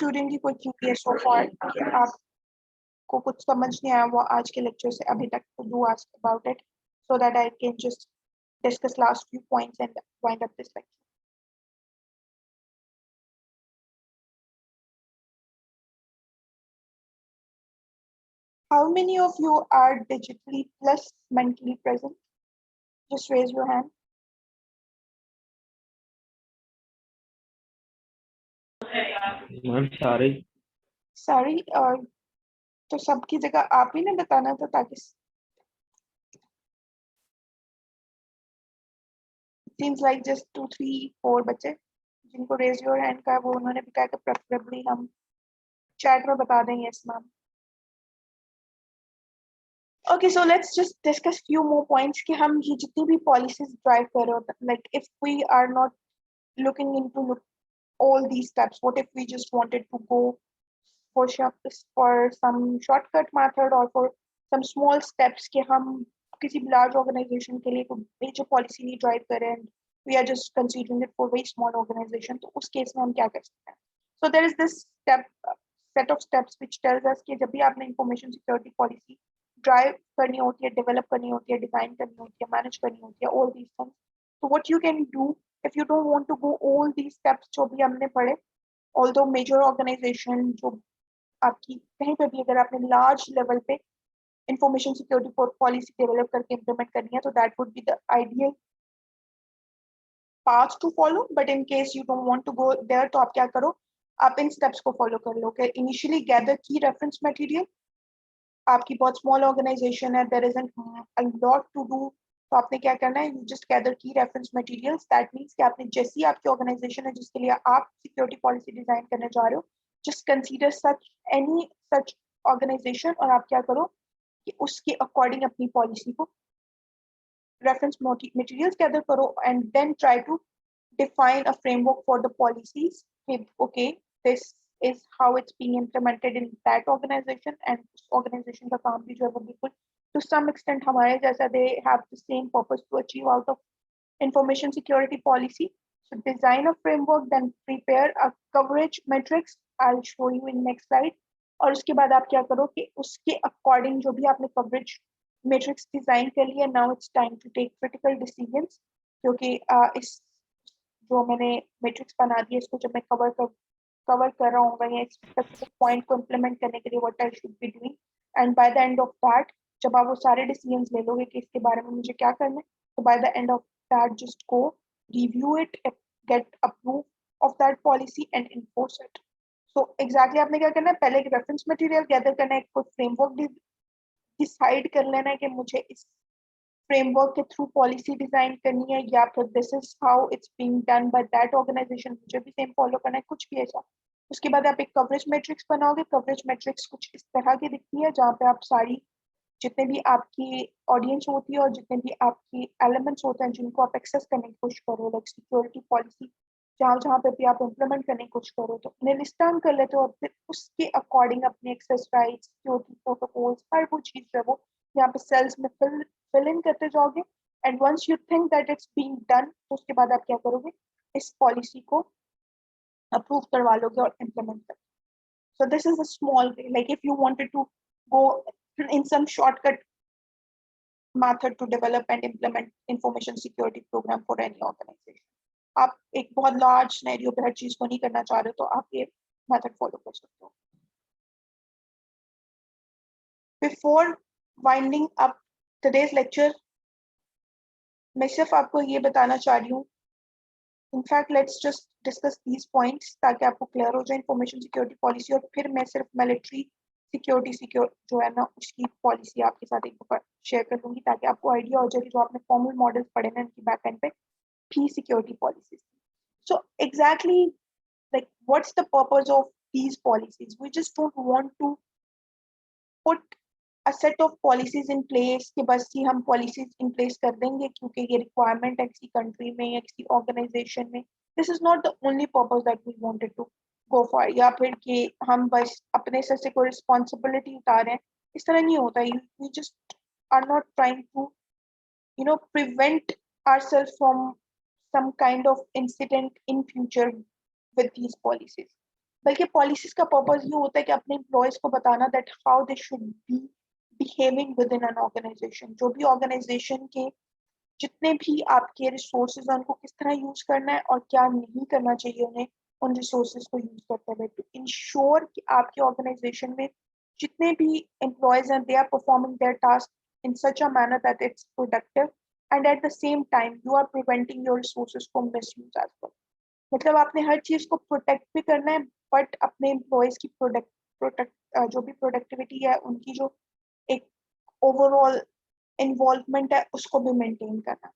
Student की कोई Curie है सो फार कि आपको कुछ समझ नहीं आया वो आज के लेक्चर से अभी तक, तो do ask about it so that I can just discuss last few points and wind up this lecture. How many of you are digitally plus mentally present? Just raise your hand. Ma'am सारे सारी तो सबकी जगह आप ही ने बताना था ताकि seems like just 2, 3, 4 बच्चे जिनको raise your hand का वो उन्होंने भी कहा कि preferably हम chat में बता देंगे yes ma'am. Okay, so let's just discuss few more points कि हम ये जितनी भी policies drive कर रहे होते हैं, like if we are not looking into all these steps, what if we just wanted to go for some shortcut method or for some small steps कि हम किसी large organization के लिए कोई major policy नहीं drive करें and we are just considering it for very small organization, तो उस case में हम क्या कर सकते हैं? So there is this set of steps which tells us कि जब भी आपने information security policy drive करनी होती है, develop करनी होती है, design करनी होती है, manage करनी होती है, all these things. So what you can do if you don't want to go all these steps जो भी हमने पढ़े, although major organization जो आपकी कहीं पे भी अगर आपने large level पे information security policy develop करके implement करनी है, तो that would be the ideal path to follow. But in case you don't want to go there, तो आप क्या करो, आप इन steps को follow कर लो. Okay, initially gather key reference material. आपकी बहुत small organization है, there isn't a lot to do, तो आपने क्या करना है, you just gather key reference materials. That means कि आपने जैसी आपकी organization है जिसके लिए आप security policy design करने जा रहे हो, just consider any such organization और आप क्या करो कि उसके according अपनी policy को reference materials gather करो and then try to define a framework for the policies. Okay, this is how it's being implemented in that organization and organization का काम भी जो है वो बिल्कुल to some extent हमारे जैसा they have the same purpose to achieve out of information security policy. So design a framework, then prepare a coverage matrix. I'll show you in next slide. और उसके बाद आप क्या करो कि उसके according जो भी आपने coverage matrix design कर लिया, now it's time to take critical decisions. क्योंकि इस जो मैंने matrix बना दिया इसको जब मैं cover कर रहा हूँ या specific point को implement करने के लिए what I should be doing, and by the end of that जब आप वो सारे decisions ले लोगे कि इसके बारे में मुझे क्या करना है, तो by the end of that just go review it, get approve of that policy and enforce it. So exactly आपने क्या करना है, पहले एक reference material gather करना है, कोई framework decide कर लेना है कि मुझे इस framework के through policy design करनी है या फिर this is how it's being done by that organization, मुझे भी same follow करना है, कुछ भी ऐसा. उसके बाद आप एक coverage matrix बनाओगे. coverage matrix कुछ इस तरह की दिखती है जहाँ पे आप सारी जितने भी आपकी ऑडियंस होती है और जितने भी आपकी एलिमेंट्स होते हैं जिनको आप एक्सेस करने की कोशिश करो, लाइक सिक्योरिटी पॉलिसी जहाँ पे भी आप इम्प्लीमेंट करने की कोशिश करो, तो उन्हें लिस्ट डाउन कर लेते हो और फिर उसके अकॉर्डिंग अपने एक्सेस राइट्स, सिक्योरिटी प्रोटोकॉल्स, हर वो चीज़ जो है वो यहाँ पे सेल्स में फिल इन करते जाओगे. And once you think that it's being done, तो उसके बाद आप क्या करोगे, इस पॉलिसी को अप्रूव करवा लोगे और इम्प्लीमेंट करोगे. So this is a small way, like if you wanted to go in some shortcut method to develop and implement information security program for any organization. आप एक बहुत large scenario पे हर चीज को नहीं करना चाह रहे तो आप ये method follow कर सकते हो. Before winding up today's lecture, मैं सिर्फ आपको ये बताना चाह रही हूँ. In fact, let's just discuss these points ताकि आपको clear हो जाए information security policy, और फिर मैं सिर्फ military सिक्योरिटी जो है ना उसकी पॉलिसी आपके साथ एक बार शेयर कर दूंगी ताकि आपको आइडिया हो जाए कि जो आपने फॉर्मल मॉडल्स पढ़े ना इनकी बैक एंड पे भी security policies. So exactly like what's the purpose of these policies. We just don't want to put a set of policies in place कि बस ही हम पॉलिसीज इन प्लेस कर देंगे क्योंकि ये रिक्वायरमेंट है किसी कंट्री में या किसी ऑर्गेनाइजेशन में. This is not the only purpose that we wanted to go for, या फिर कि हम बस अपने सर से कोई रिस्पॉन्सिबिलिटी उतारें. इस तरह नहीं होता. We just are not trying to prevent ourselves from some kind of incident in future with these policies. बल्कि पॉलिसीज का पर्पस ये होता है कि अपने एम्प्लॉयज को बताना that how they should be behaving within an organisation. जो भी ऑर्गेनाइजेशन के जितने भी आपके रिसोर्सेज हैं उनको किस तरह यूज करना है और क्या नहीं करना चाहिए उन्हें उन रिसोर्सेज को यूज करते हुए, टू इंश्योर कि आपके ऑर्गेनाइजेशन में जितने भी एम्प्लॉयज हैं they are performing their task in such a manner that it's productive and at the same time you are preventing your resources from misuse as well. मतलब आपने हर चीज को प्रोटेक्ट भी करना है बट अपने एम्प्लॉयज की प्रोटेक्ट जो भी प्रोडक्टिविटी है उनकी जो एक ओवरऑल इन्वॉल्वमेंट है उसको भी मेंटेन करना।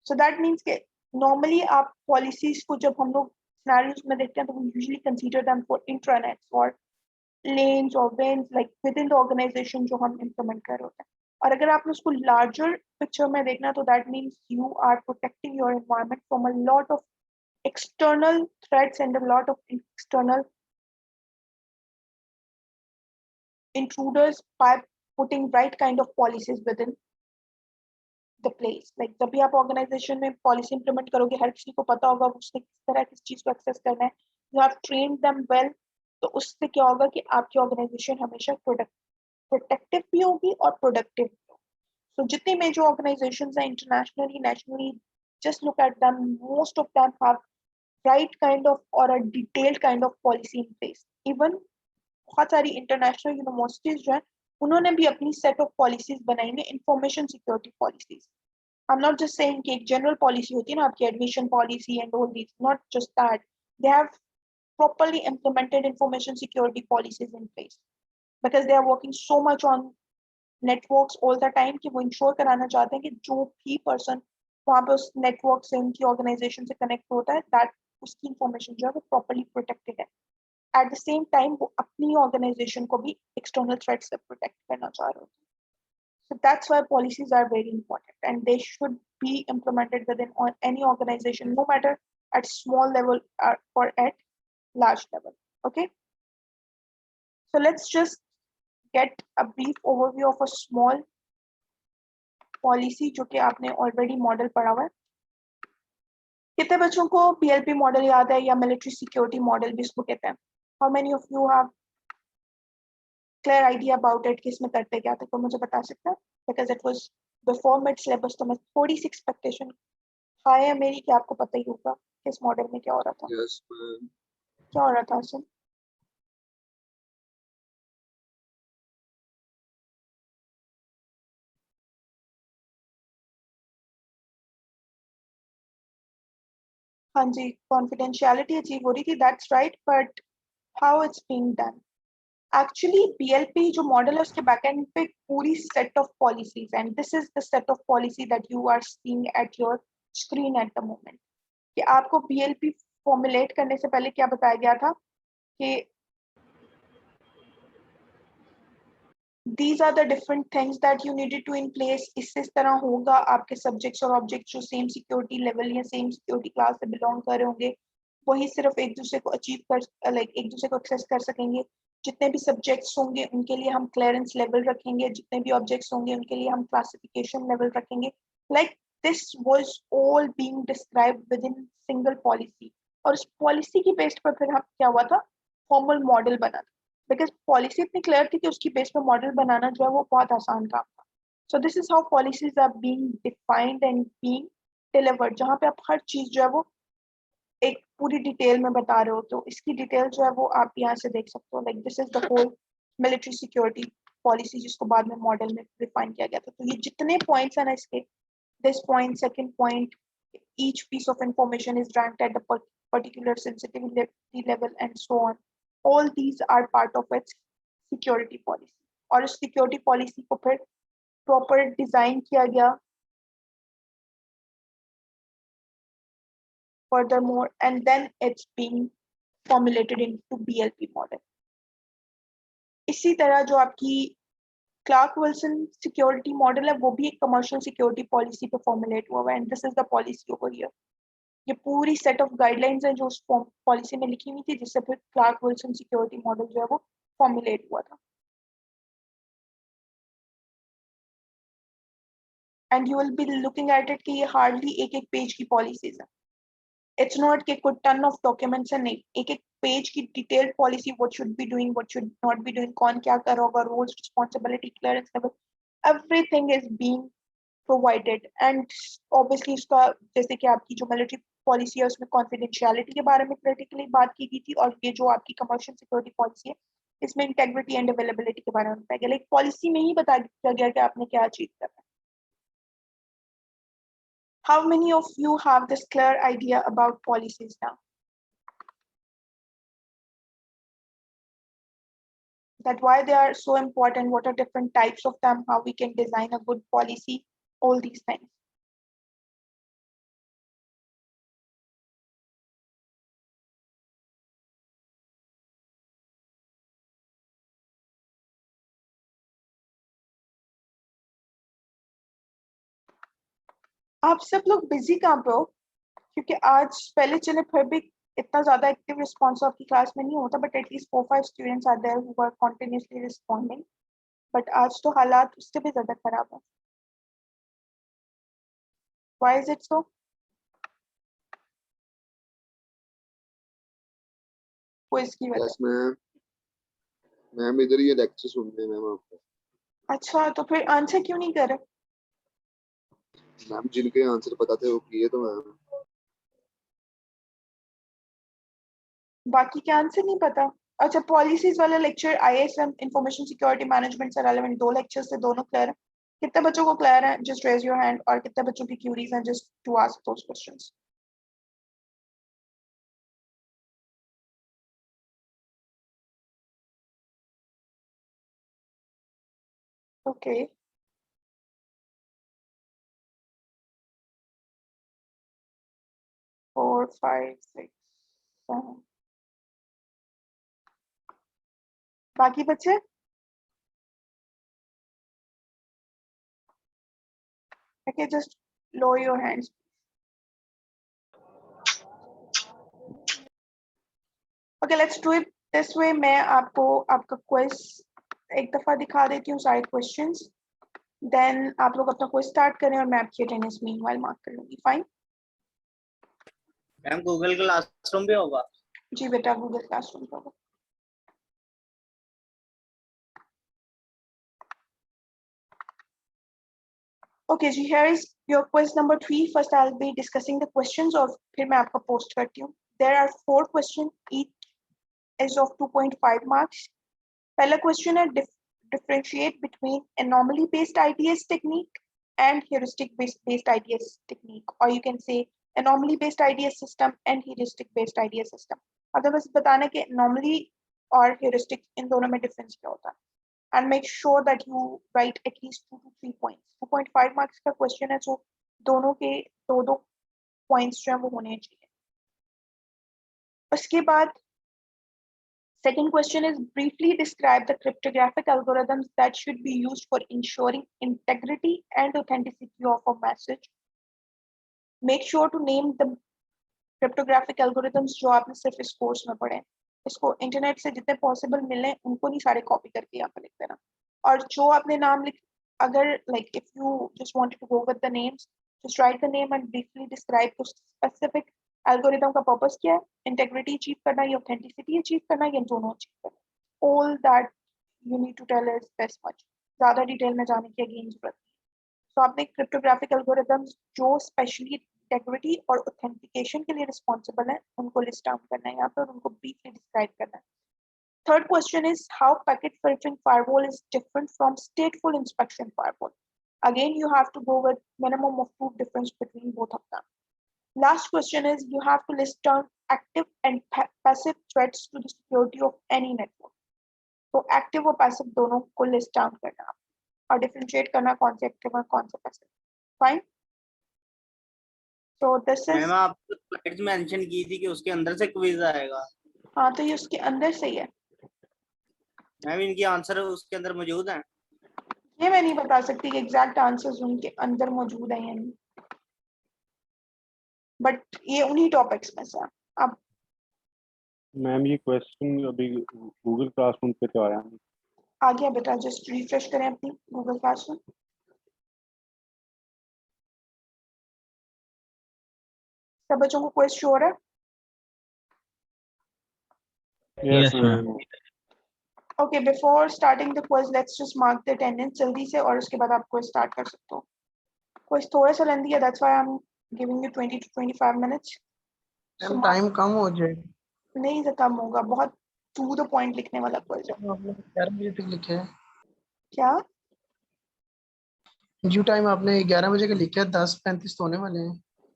सो दैट मीन्स के नॉर्मली आप पॉलिसीज को जब हम लोग सिनेरियोज में देखते हैं तो we usually consider them for intranets और लेन्स और WANs like with in the organisation जो हम इम्प्लीमेंट कर रहे होते हैं। और अगर आपने उसको लार्जर पिक्चर में देखना तो that means you are protecting your environment from a lot of external threats and a lot of external intruders by putting right kind of policies within the place. Like जब भी आप organisation में policy implement करोगे हर किसी को पता होगा उसने किस तरह किस चीज को एक्सेस करना है, you have trained them well. तो उससे क्या होगा कि आपकी ऑर्गेनाइजेशन हमेशा प्रोटेक्टिव भी होगी और प्रोडक्टिव भी होगी। So जितनी मेजर ऑर्गेनाइजेशंस हैं internationally nationally, just look at them, most of them have right kind of or a detailed kind of policy in place. Even बहुत सारी इंटरनेशनल यूनिवर्सिटीज जो है उन्होंने भी अपनी सेट ऑफ पॉलिसीज बनाई है, information security policies. I am not just saying कि एक जनरल पॉलिसी होती है ना आपकी admission policy and all these, not just that, they have properly implemented information security policies in place because they are working so much on networks all the time कि वो ensure कराना चाहते हैं कि जो भी पर्सन वहाँ पे उस नेटवर्क से उनकी ऑर्गेनाइजेशन से कनेक्ट होता है दैट उसकी इंफॉर्मेशन जो है वो प्रॉपर्ली प्रोटेक्टेड है। एट द सेम टाइम वो अपनी ऑर्गेनाइजेशन को भी एक्सटर्नल थ्रेट से प्रोटेक्ट करना चाह रहे होते हैं। So that's why policies are very important and they should be implemented within any organization, no matter at small level or at large level. Okay, so let's just get a brief overview of a small policy जो कि आपने already model पढ़ा हुआ है। कितने बच्चों को PLP model याद है या मिलिट्री सिक्योरिटी मॉडल भी इसको कहते हैं? How many of you have clear idea about it कि इसमें करते क्या थे? तो मुझे बता सकते हैं because it was before mid syllabus, तो मैं थोड़ी सी एक्सपेक्टेशन हाई है मेरी कि आपको पता ही होगा कि इस मॉडल में क्या हो रहा था। Yes, ma'am. क्या हो रहा था आसिम? हाँ जी, कॉन्फिडेंशियलिटी अचीव हो रही थी, that's right, but how it's being done? Actually PLP जो मॉडल है उसके बैकएंड पे पूरी set of policies and this is the set of policy that you are seeing at your screen at the moment. कि आपको PLP formulate करने से पहले क्या बताया गया था कि these are the different things that you needed to in place। इससे इस तरह होगा, आपके सब्जेक्ट्स और ऑब्जेक्ट्स जो सेम सिक्योरिटी लेवल या सेम सिक्योरिटी क्लास से बिलोंग कर रहे होंगे वही सिर्फ एक दूसरे को अचीव कर लाइक एक दूसरे को एक्सेस कर सकेंगे। जितने भी सब्जेक्ट्स होंगे उनके लिए हम क्लियरेंस लेवल रखेंगे, जितने भी ऑब्जेक्ट्स होंगे उनके लिए हम क्लासिफिकेशन लेवल रखेंगे। Like this was all being described with in single policy. और उस पॉलिसी की बेस पर फिर हम क्या हुआ था, फॉर्मल मॉडल बना था बिकॉज पॉलिसी इतनी क्लियर थी कि उसकी बेस पर मॉडल बनाना जो है वो बहुत आसान काम था। So this is how policies are being defined and being delivered, जहाँ पे आप हर चीज जो है वो एक पूरी डिटेल में बता रहे हो। तो इसकी डिटेल जो है वो आप यहाँ से देख सकते हो। Like this is the whole military security policy जिसको बाद में मॉडल में डिफाइन किया गया था। तो ये जितने पॉइंट्स हैं ना इसके, this point, second point, each piece of information is ranked at the particular sensitivity level and so on. All these are part of its security policy। और इस security policy को फिर proper design किया गया furthermore and then it's being formulated into BLP model। इसी तरह जो आपकी क्लार्क विल्सन सिक्योरिटी मॉडल है वो भी एक कमर्शियल सिक्योरिटी पॉलिसी पे फॉर्मुलेट हुआ है and this is the policy over here. ये पूरी सेट ऑफ गाइडलाइंस हैं जो उस पॉलिसी में लिखी हुई थी जिससे फिर क्लार्क विल्सन सिक्योरिटी मॉडल जो है वो फॉर्मुलेट हुआ था। And you will be looking at it कि ये हार्डली एक एक पेज की पॉलिसीज है। It's not कि कोई ton of documents है, नहीं, एक एक पेज की detailed policy, what should be doing, what should not be doing, कौन क्या कर रहा होगा, roles, responsibility, clearance level, everything is being provided. And obviously उसका जैसे कि आपकी जो military policy है उसमें confidentiality के बारे में critically बात की गई थी, और ये जो आपकी commercial security policy है इसमें integrity and availability के बारे में बताया गया, like policy में ही बता दिया गया कि आपने क्या achieve करना है. How many of you have this clear idea about policies now? That why they are so important, what are different types of them, how we can design a good policy, all these things. आप सब लोग busy कहाँ पे हो? क्योंकि आज पहले चले फिर भी इतना ज्यादा एक्टिव रिस्पॉन्स आपकी क्लास में नहीं होता, but at least 4-5 students are there who are continuously responding. बट आज तो हालात उससे भी ज्यादा खराब है. Why is it so? Quiz की वजह. यस मैम इधर ही लेक्चर सुन रहे हैं मैम आपका. अच्छा, तो फिर आंसर क्यों नहीं कर रहे? मैम जिनके आंसर पता थे वो किए तो मैम. बाकी के आंसर नहीं पता. अच्छा, पॉलिसीज वाला lecture, ISM, information security management से रेलेवेंट 2 लेक्चर्स से दोनों क्लियर है. कितने बच्चों को क्लियर है? Just raise your hand. और कितने बच्चों की क्यूरीज हैं just to ask those questions? Okay. Four, five, six, seven. बाकी बच्चे? Okay, just lower your hands. Okay, let's do it this way. मैं आपको आपका क्विज एक दफा दिखा देती हूँ सारे क्वेश्चंस, देन आप लोग अपना क्विज स्टार्ट करें और मैं आपकी अटेंडेंस मीनवाइल मार्क कर लूंगी. फाइन? मैम गूगल क्लासरूम भी होगा? जी बेटा, गूगल क्लासरूम होगा. Okay जी, here is your quiz number 3. First I'll be discussing the questions और फिर मैं आपका पोस्ट करती हूँ. There are 4 questions, each is of 2.5 marks. पहला क्वेश्चन है differentiate between anomaly based IDS technique and heuristic based IDS technique, or you can say anomaly based IDS system and heuristic based IDS system. अगर बस बताना कि anomaly और heuristic इन दोनों में difference क्या होता है, and make sure that you write at least 2 to 3 points. 2.5 marks का क्वेश्चन है, so दोनों के दो पॉइंट्स जो है वो होने चाहिए. उसके बाद second question is briefly describe the cryptographic algorithms that should be used for ensuring integrity and authenticity of a message. Make sure to name the cryptographic algorithms जो आपने सिर्फ इस कोर्स में पढ़े. इसको इंटरनेट से जितने पॉसिबल मिले उनको नहीं सारे कॉपी करके यहाँ पे लिख देना. और जो आपने नाम लिख, अगर like if you just wanted to go with the names, just write the name and briefly describe the specific algorithm का पर्पस क्या है, इंटेग्रिटी अचीव करना या ऑथेंटिसिटी अचीव करना या दोनों अचीव करना. all that you need to tell is this much. ज्यादा डिटेल में जाने की अगेन जरूरत नहीं. तो आपने क्रिप्टोग्राफिक एल्गोरिथम्स जो स्पेशली इंटेग्रिटी और ऑथेंटिकेशन के लिए रिस्पॉन्सिबल है उनको लिस्ट डाउन करना है यहाँ पर और उनको ब्रीफली डिस्क्राइब करना है. Third question is how packet filtering firewall is different from stateful inspection firewall. Again, you have to go with minimum of 2 difference between both of them. Last question is you have to list down active and passive threats to the security of any network. So active और passive दोनों को list down करना और differentiate करना कौन से active और कौन से passive. Fine? So this is. Ma'am आप स्लाइड्स मेंशन की थी कि उसके अंदर से क्विज आएगा. हाँ, तो ये उसके अंदर से ही है. मैम इनकी आंसर उसके अंदर मौजूद हैं? ये मैं नहीं बता सकती कि एग्जैक्ट आंसर्स उनके अंदर मौजूद हैं या नहीं, बट ये उन्हीं टॉपिक्स में से. अब मैम ये क्वेश्चन अभी गूगल क्लासरूम पे तो आया नहीं. आ गया बेटा, जस्ट रिफ्रेश करें अपनी गूगल क्लासरूम. सब बच्चों को क्वेश्चन शो हो रहा है? Yes, ma'am. Okay, before starting the quiz, let's just mark the attendance जल्दी से और उसके बाद आप quiz start कर सकते हो. Quiz थोड़ा सा lengthy है, that's why I'm giving you 20 to 25 minutes. Ma'am time कम हो जाए. नहीं से कम होगा, बहुत to the point लिखने वाला quiz है. आपने 11 बजे तक लिखा है. क्या? ड्यू टाइम आपने 11 बजे का लिखा है, 10:35 तो होने वाले हैं.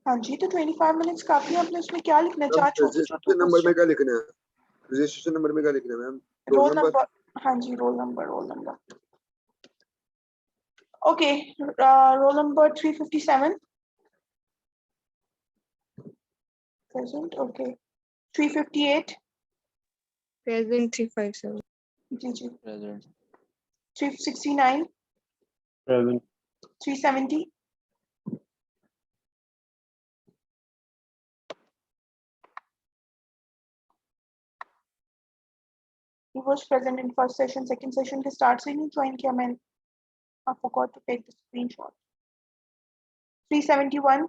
हाँ जी, तो 25 minutes काफी है. आपने उसमें क्या लिखना है? चार छोटे छोटे रजिस्ट्रेशन नंबर में क्या लिखना है? रजिस्ट्रेशन नंबर में क्या लिखना है मैम? Roll number. हाँ जी, roll number. Okay, roll number 357. Present, okay. 358. Present 357. जी. Present. 369. Present. 370. He was present in first session, second session के start से नहीं join किया मैंने. I forgot to take the screenshot. 371.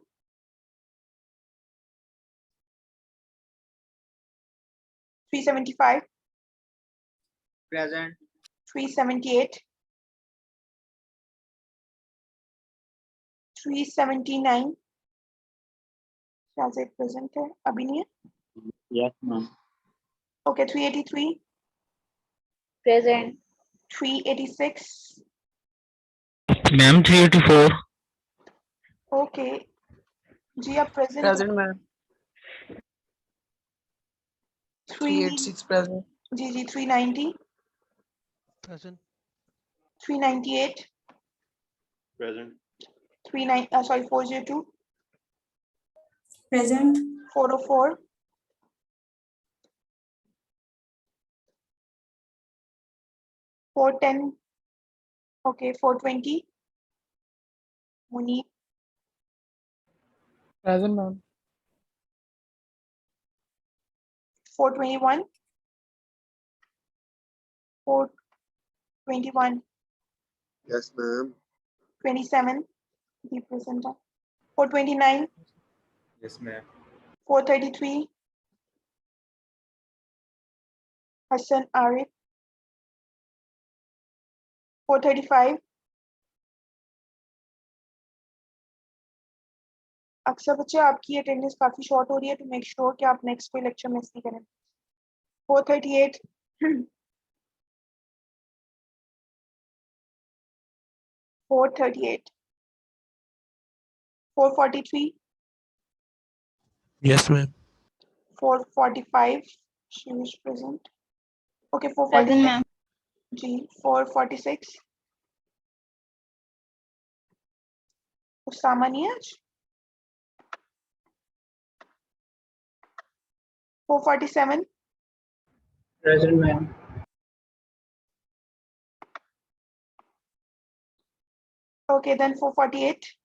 375. Present. 378. 379. क्या से present है? अभी नहीं है? Yes, ma'am. Okay, 383. Present. 386. Ma'am 384. Okay. जी आप present. Present ma'am. 3. 386 present. Ji 390. Present. 398. Present. 402. Present. 404. 410. Okay, 420. Muni. Present ma'am. 421. 421. Yes, ma'am. 27. Be present. 429. Yes, ma'am. 433. Hassan Arif. 435. अक्सर बच्चे आपकी अटेंडेंस काफी शॉर्ट हो रही है, to make sure कि आप नेक्स्ट कोई लेक्चर मिस नहीं करें. 438. 438. 443. Yes, ma'am. 445. She was present. Okay, Present 446. ma'am. जी 446. उसामा नहीं है आज. 447. Present ma'am. Okay, then 448.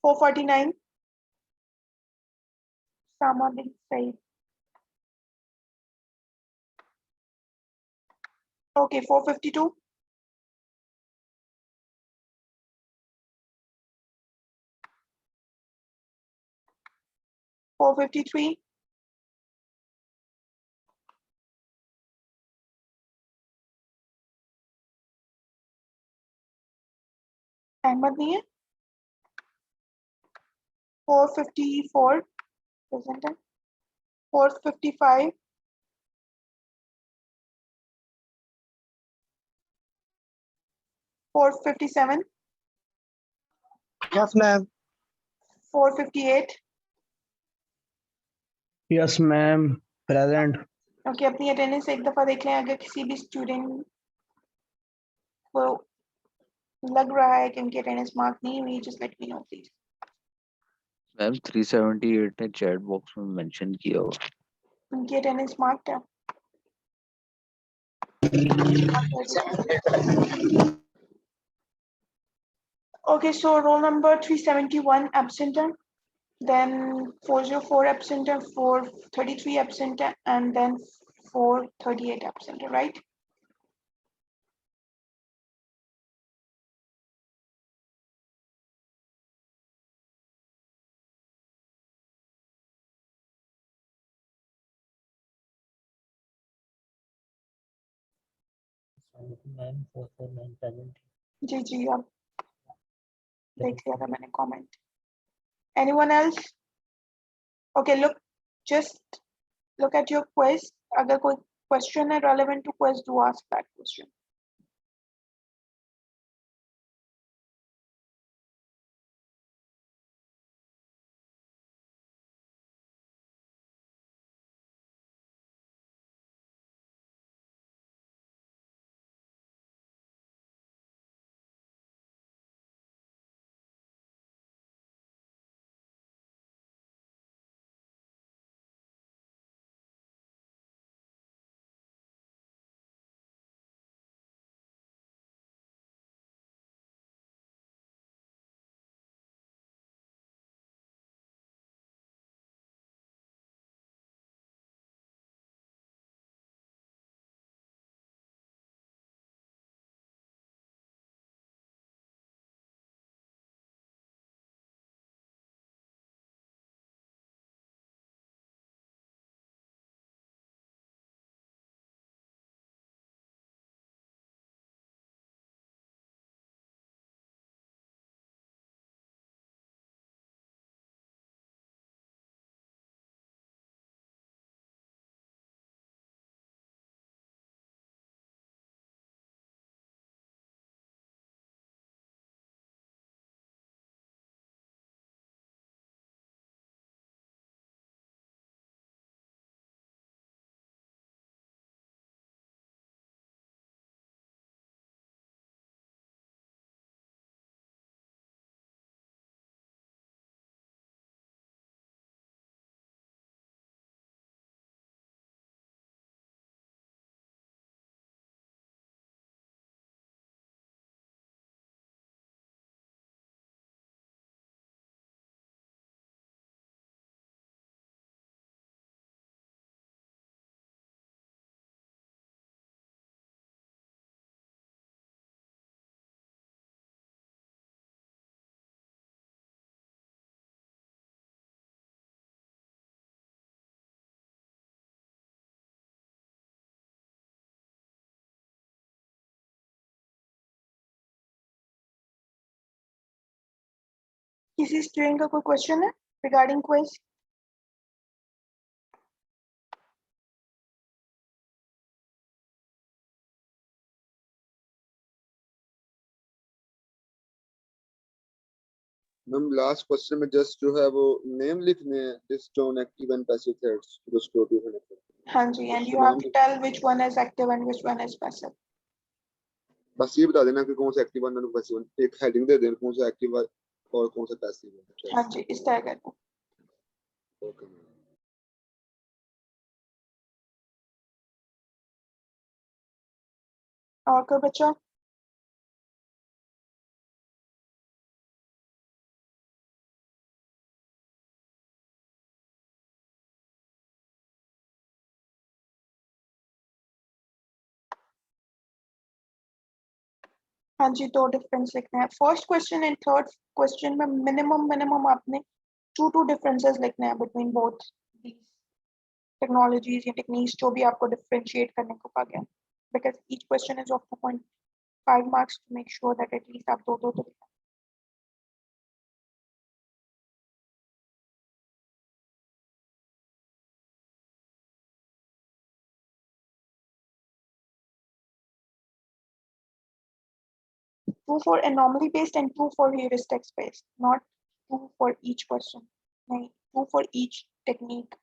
449. Sama bin Said. Okay, 452. 453. Ahmed नहीं है. 454. Present है. 455. 457. Yes, ma'am. 458. Yes, ma'am. Present. Okay, अपनी अटेंडेंस एक दफा देख लें. अगर किसी भी स्टूडेंट को लग रहा है कि उनकी अटेंडेंस मार्क नहीं हुई, just let me know please. Ma'am 378 ने चैट बॉक्स में मेंशन किया हुआ. उनकी अटेंडेंस मार्क्ड है. Okay, so roll number 371 absent, then 404 absent, 433 absent, and then 438 absent, right? Ma'am 449 present. जी जी अब देख लिया था मैंने comment. Anyone else? Okay, just look at your quiz. अगर कोई question है relevant to quiz, do ask that question. किसी student का कोई क्वेश्चन है regarding quiz? Ma'am last question में जस्ट जो है वो नेम लिखने हैं, list on active and passive threads जो स्टोरी होने पर। हाँ जी, and you have to tell which one is active and which one is passive. बस ये बता देना कि कौन सा एक्टिव है और पैसिव है, एक हेडिंग दे देना कौन सा एक्टिव है और कौन सा पैसिव है। हाँ जी, इस तरह करना। Okay ma'am. और कोई बच्चा? हाँ जी, दो डिफरेंस लिखने हैं। First question and third question में मिनिमम आपने टू डिफरेंसेस लिखने हैं बिटवीन बोथ दीज टेक्नोलॉजीज या टेक्निक्स, जो भी आपको डिफरेंशिएट करने को कहा गया, because each question is of 2.5 marks, to make sure that at least आप दो तो लिखें। True for anomaly based and true for heuristics based, not true for each question. नहीं, true for each technique